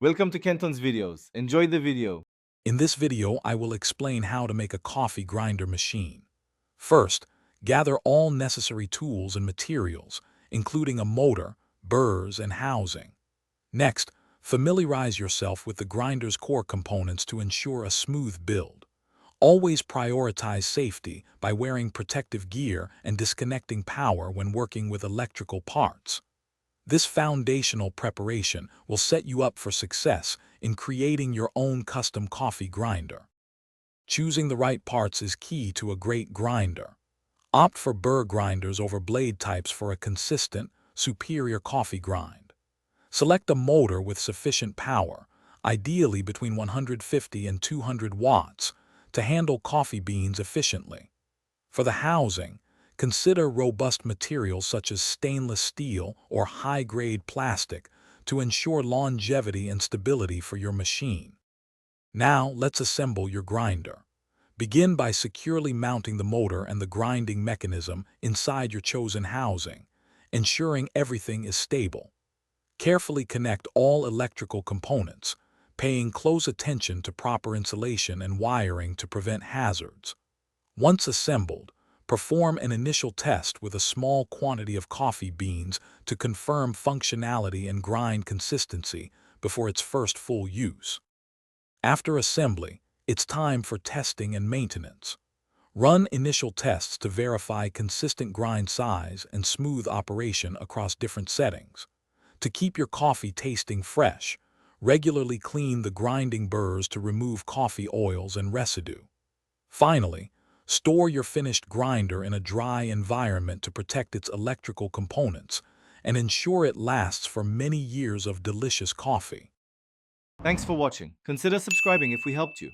Welcome to Kenton's videos. Enjoy the video. In this video, I will explain how to make a coffee grinder machine. First, gather all necessary tools and materials, including a motor, burrs, and housing. Next, familiarize yourself with the grinder's core components to ensure a smooth build. Always prioritize safety by wearing protective gear and disconnecting power when working with electrical parts. This foundational preparation will set you up for success in creating your own custom coffee grinder. Choosing the right parts is key to a great grinder. Opt for burr grinders over blade types for a consistent, superior coffee grind. Select a motor with sufficient power, ideally between 150 and 200 watts, to handle coffee beans efficiently. For the housing, consider robust materials such as stainless steel or high-grade plastic to ensure longevity and stability for your machine. Now, let's assemble your grinder. Begin by securely mounting the motor and the grinding mechanism inside your chosen housing, ensuring everything is stable. Carefully connect all electrical components, paying close attention to proper insulation and wiring to prevent hazards. Once assembled, perform an initial test with a small quantity of coffee beans to confirm functionality and grind consistency before its first full use. After assembly, it's time for testing and maintenance. Run initial tests to verify consistent grind size and smooth operation across different settings. To keep your coffee tasting fresh, regularly clean the grinding burrs to remove coffee oils and residue. Finally, store your finished grinder in a dry environment to protect its electrical components and ensure it lasts for many years of delicious coffee. Thanks for watching. Consider subscribing if we helped you.